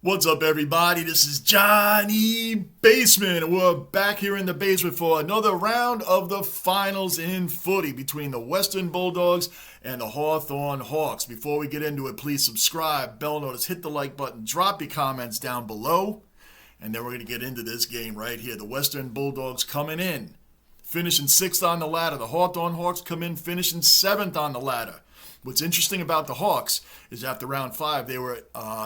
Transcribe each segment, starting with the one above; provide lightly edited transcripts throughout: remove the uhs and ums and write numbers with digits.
What's up, everybody? This is Johnny Basement. We're back here in the basement for another round of the finals in footy between the Western Bulldogs and the Hawthorn Hawks. Before we get into it, please subscribe, bell notice, hit the like button, drop your comments down below, and then we're going to get into this game right here. The Western Bulldogs coming in, finishing 6th on the ladder. The Hawthorn Hawks come in, finishing 7th on the ladder. What's interesting about the Hawks is after round 5, they were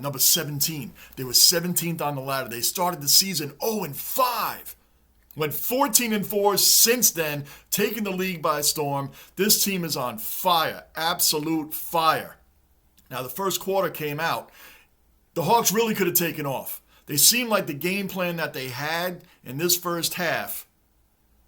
number 17. They were 17th on the ladder. They started the season 0-5. Went 14-4 since then, taking the league by storm. This team is on fire, absolute fire. Now, the first quarter came out. The Hawks really could have taken off. They seemed like the game plan that they had in this first half,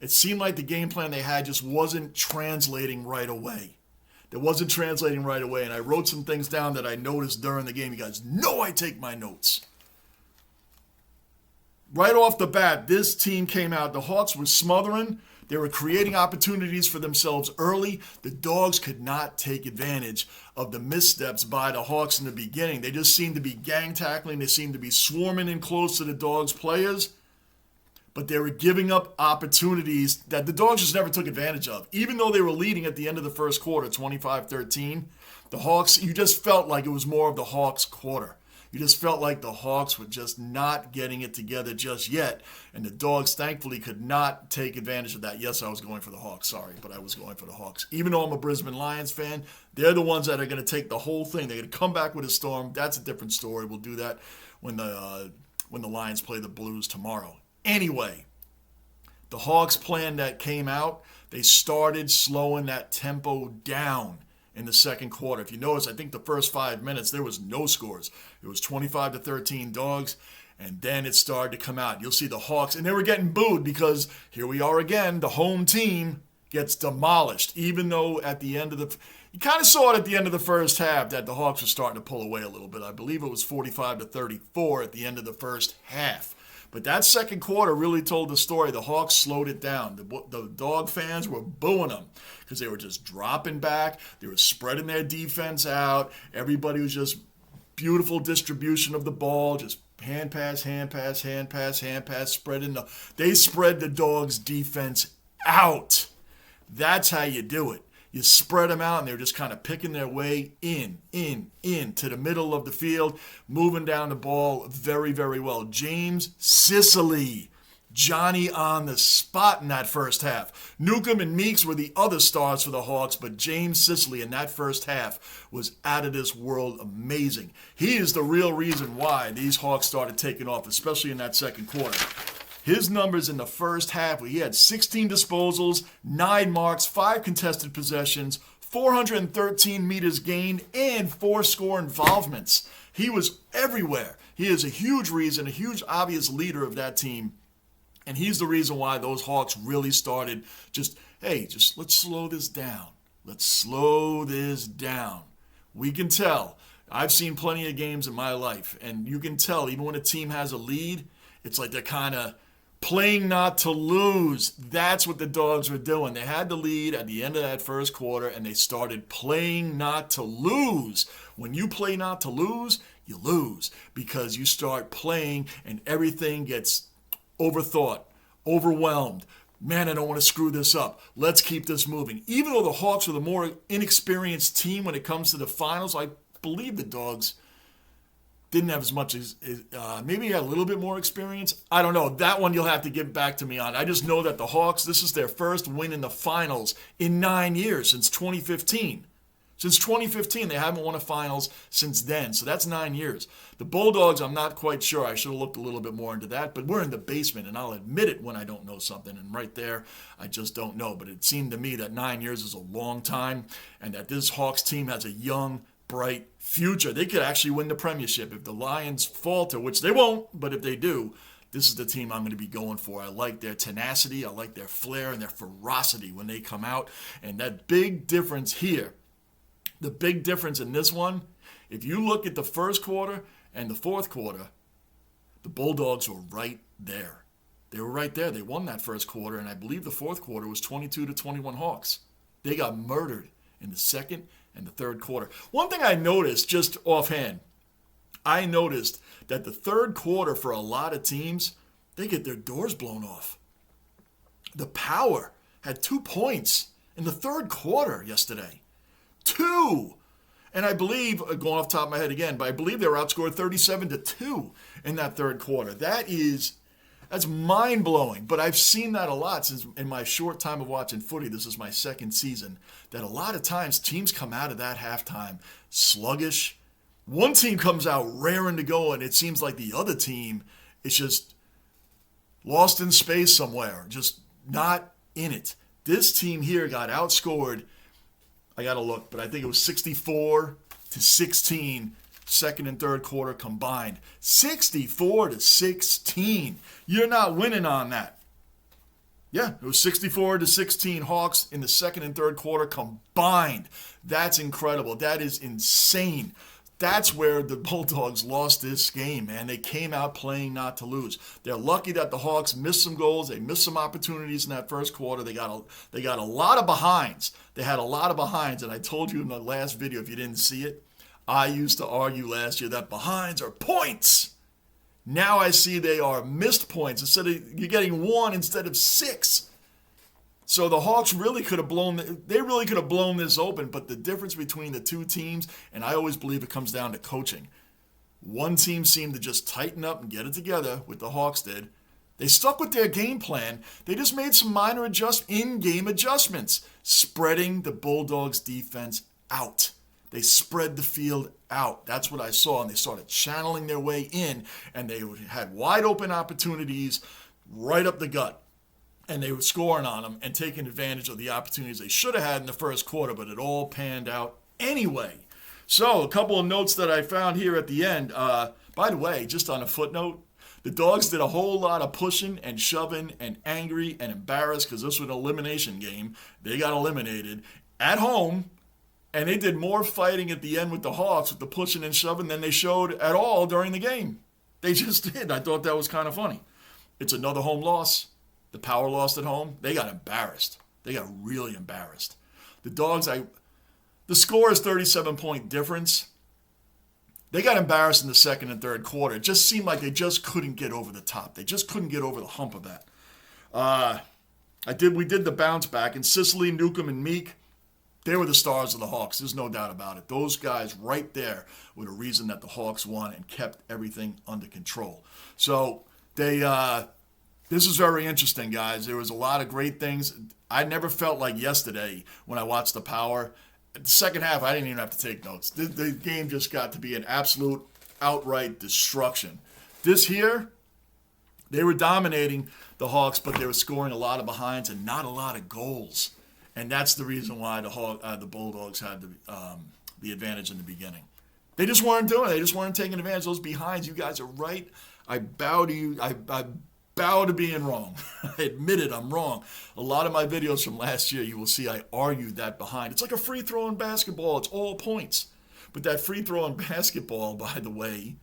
it seemed like the game plan they had just wasn't translating right away. It wasn't translating right away, and I wrote some things down that I noticed during the game. You guys know I take my notes. Right off the bat, this team came out. The Hawks were smothering. They were creating opportunities for themselves early. The Dogs could not take advantage of the missteps by the Hawks in the beginning. They just seemed to be gang tackling. They seemed to be swarming in close to the Dogs players. But they were giving up opportunities that the Dogs just never took advantage of. Even though they were leading at the end of the first quarter, 25-13, the Hawks, you just felt like it was more of the Hawks' quarter. You just felt like the Hawks were just not getting it together just yet. And the Dogs, thankfully, could not take advantage of that. Yes, I was going for the Hawks, sorry, but I was going for the Hawks. Even though I'm a Brisbane Lions fan, they're the ones that are going to take the whole thing. They're going to come back with a storm. That's a different story. We'll do that when the Lions play the Blues tomorrow. Anyway, the Hawks plan that came out, they started slowing that tempo down in the second quarter. If you notice, I think the first 5 minutes, there was no scores. It was 25-13 Dogs, and then it started to come out. You'll see the Hawks, and they were getting booed because here we are again, the home team gets demolished, even though at the end of you kind of saw it at the end of the first half that the Hawks were starting to pull away a little bit. I believe it was 45-34 at the end of the first half. But that second quarter really told the story. The Hawks slowed it down. The Dog fans were booing them because they were just dropping back. They were spreading their defense out. Everybody was just beautiful distribution of the ball, just hand pass, hand pass, hand pass, hand pass, they spread the Dogs' defense out. That's how you do it. You spread them out, and they're just kind of picking their way in to the middle of the field, moving down the ball very, very well. James Sicily, Johnny on the spot in that first half. Newcomb and Meeks were the other stars for the Hawks, but James Sicily in that first half was out of this world amazing. He is the real reason why these Hawks started taking off, especially in that second quarter. His numbers in the first half, he had 16 disposals, 9 marks, 5 contested possessions, 413 meters gained, and 4 score involvements. He was everywhere. He is a huge reason, a huge obvious leader of that team. And he's the reason why those Hawks really started let's slow this down. Let's slow this down. We can tell. I've seen plenty of games in my life, and you can tell even when a team has a lead, it's like they're kind of playing not to lose. That's what the Dogs were doing. They had the lead at the end of that first quarter, and they started playing not to lose. When you play not to lose, you lose because you start playing and everything gets overthought, overwhelmed. Man, I don't want to screw this up. Let's keep this moving. Even though the Hawks are the more inexperienced team when it comes to the finals, I believe the Dogs didn't have as much as, maybe had a little bit more experience. I don't know. That one you'll have to get back to me on. I just know that the Hawks, this is their first win in the finals in 9 years, since 2015. Since 2015, they haven't won a finals since then. So that's 9 years. The Bulldogs, I'm not quite sure. I should have looked a little bit more into that. But we're in the basement, and I'll admit it when I don't know something. And right there, I just don't know. But it seemed to me that 9 years is a long time, and that this Hawks team has a young, bright future. They could actually win the premiership. If the Lions falter, which they won't, but if they do, this is the team I'm going to be going for. I like their tenacity. I like their flair and their ferocity when they come out. And that big difference here, the big difference in this one, if you look at the first quarter and the fourth quarter, the Bulldogs were right there. They were right there. They won that first quarter, and I believe the fourth quarter was 22-21 Hawks. They got murdered in the second and the third quarter. One thing I noticed just offhand, I noticed that the third quarter for a lot of teams, they get their doors blown off. The Power had 2 points in the third quarter yesterday. 2! And I believe, going off the top of my head again, but I believe they were outscored 37-2 in that third quarter. That's mind-blowing. But I've seen that a lot since in my short time of watching footy. This is my second season. That a lot of times teams come out of that halftime sluggish. One team comes out raring to go, and it seems like the other team is just lost in space somewhere, just not in it. This team here got outscored. I got to look, but I think it was 64-16, second and third quarter combined. 64-16. You're not winning on that. Yeah, it was 64-16 Hawks in the second and third quarter combined. That's incredible. That is insane. That's where the Bulldogs lost this game, man. They came out playing not to lose. They're lucky that the Hawks missed some goals. They missed some opportunities in that first quarter. They got a lot of behinds. They had a lot of behinds, and I told you in the last video, if you didn't see it, I used to argue last year that behinds are points. Now I see they are missed points. You're getting 1 instead of 6. So the Hawks really could have blown this open, but the difference between the two teams, and I always believe it comes down to coaching. One team seemed to just tighten up and get it together, what the Hawks did. They stuck with their game plan. They just made some minor in-game adjustments, spreading the Bulldogs' defense out. They spread the field out. That's what I saw, and they started channeling their way in, and they had wide open opportunities right up the gut. And they were scoring on them and taking advantage of the opportunities they should have had in the first quarter, but it all panned out anyway. So a couple of notes that I found here at the end. By the way, just on a footnote, the Dogs did a whole lot of pushing and shoving and angry and embarrassed because this was an elimination game. They got eliminated at home, and they did more fighting at the end with the Hawks with the pushing and shoving than they showed at all during the game. They just did. I thought that was kind of funny. It's another home loss. The Power lost at home. They got embarrassed. They got really embarrassed. The Dogs, the score is 37-point difference. They got embarrassed in the second and third quarter. It just seemed like they just couldn't get over the top. They just couldn't get over the hump of that. We did the bounce back, and Sicily, Newcomb, and Meek, they were the stars of the Hawks. There's no doubt about it. Those guys right there were the reason that the Hawks won and kept everything under control. So this is very interesting, guys. There was a lot of great things. I never felt like yesterday when I watched the Power. The second half, I didn't even have to take notes. The game just got to be an absolute outright destruction. This here, they were dominating the Hawks, but they were scoring a lot of behinds and not a lot of goals. And that's the reason why the Bulldogs had the advantage in the beginning. They just weren't doing it. They just weren't taking advantage of those behinds. You guys are right. I bow to you. I bow to being wrong. I admit it, I'm wrong. A lot of my videos from last year, you will see I argued that behind. It's like a free throw in basketball. It's all points. But that free throw in basketball, by the way,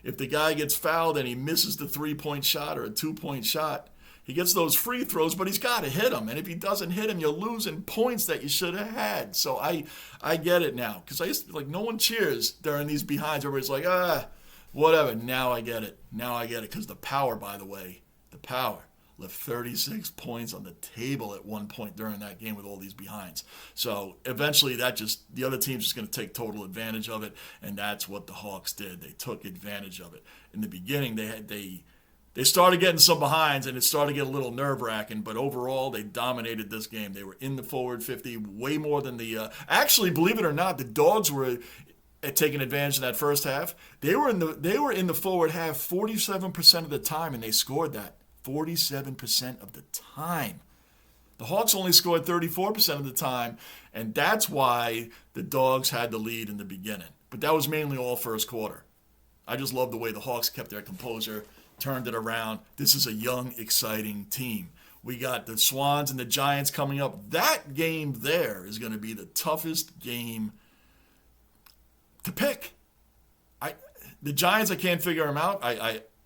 if the guy gets fouled and he misses the 3-point shot or a 2-point shot, he gets those free throws, but he's got to hit them. And if he doesn't hit them, you're losing points that you should have had. So I get it now. Because I used to be like, no one cheers during these behinds. Everybody's like, whatever. Now I get it. Because the Power, by the way, left 36 points on the table at one point during that game with all these behinds. So eventually the other team's just going to take total advantage of it, and that's what the Hawks did. They took advantage of it. In the beginning, they started getting some behinds, and it started to get a little nerve-wracking, but overall, they dominated this game. They were in the forward 50 way more than actually, believe it or not, the Dogs were taking advantage of that first half. They were in the forward half 47% of the time, and they scored that. 47% of the time. The Hawks only scored 34% of the time, and that's why the Dogs had the lead in the beginning. But that was mainly all first quarter. I just love the way the Hawks kept their composure, turned it around. This is a young, exciting team. We got the Swans and the Giants coming up. That game there is going to be the toughest game to pick. The Giants, I can't figure them out.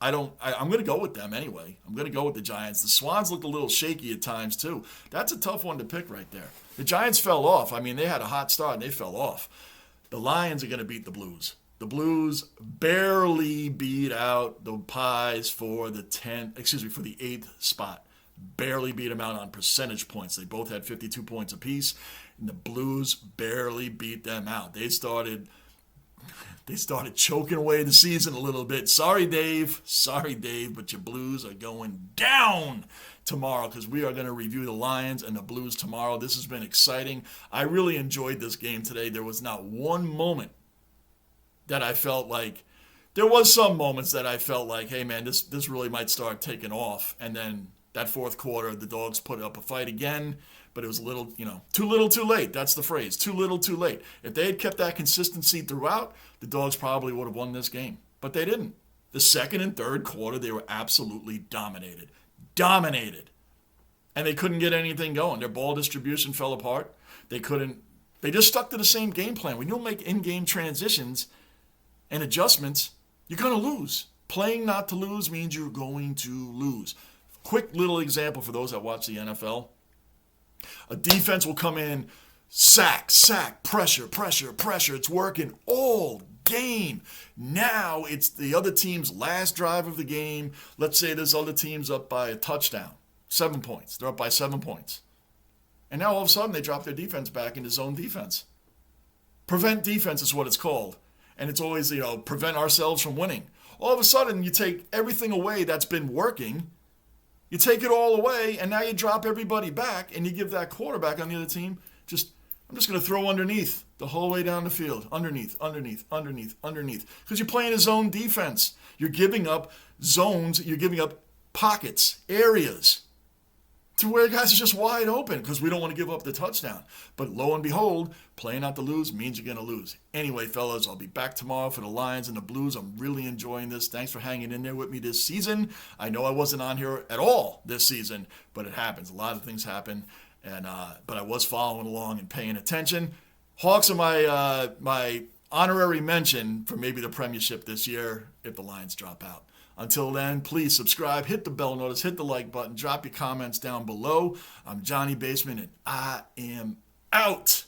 I'm going to go with them anyway. I'm going to go with the Giants. The Swans looked a little shaky at times, too. That's a tough one to pick right there. The Giants fell off. I mean, they had a hot start, and they fell off. The Lions are going to beat the Blues. The Blues barely beat out the Pies for the 8th spot. Barely beat them out on percentage points. They both had 52 points apiece, and the Blues barely beat them out. They started choking away the season a little bit. Sorry, Dave, but your Blues are going down tomorrow because we are going to review the Lions and the Blues tomorrow. This has been exciting. I really enjoyed this game today. There was not one moment that I felt like, there was some moments that I felt like, hey man, this really might start taking off. And then that fourth quarter, the Dogs put up a fight again, but it was a little, too little too late. That's the phrase, too little too late. If they had kept that consistency throughout, the Dogs probably would have won this game. But they didn't. The second and third quarter, they were absolutely dominated. And they couldn't get anything going. Their ball distribution fell apart. They just stuck to the same game plan. When you don't make in-game transitions and adjustments, you're going to lose. Playing not to lose means you're going to lose. Quick little example for those that watch the NFL. A defense will come in, sack, pressure. It's working all game. Now it's the other team's last drive of the game. Let's say this other team's up by a touchdown. 7 points. They're up by 7 points. And now all of a sudden they drop their defense back into zone defense. Prevent defense is what it's called. And it's always, prevent ourselves from winning. All of a sudden, you take everything away that's been working. You take it all away, and now you drop everybody back, and you give that quarterback on the other team, I'm just going to throw underneath the whole way down the field. Underneath. Because you're playing a zone defense. You're giving up zones. You're giving up pockets, areas, to where guys are just wide open because we don't want to give up the touchdown. But lo and behold, playing not to lose means you're going to lose. Anyway, fellas, I'll be back tomorrow for the Lions and the Blues. I'm really enjoying this. Thanks for hanging in there with me this season. I know I wasn't on here at all this season, but it happens. A lot of things happen, but I was following along and paying attention. Hawks are my honorary mention for maybe the premiership this year if the Lions drop out. Until then, please subscribe, hit the bell notice, hit the like button, drop your comments down below. I'm Johnny Basement, and I am out.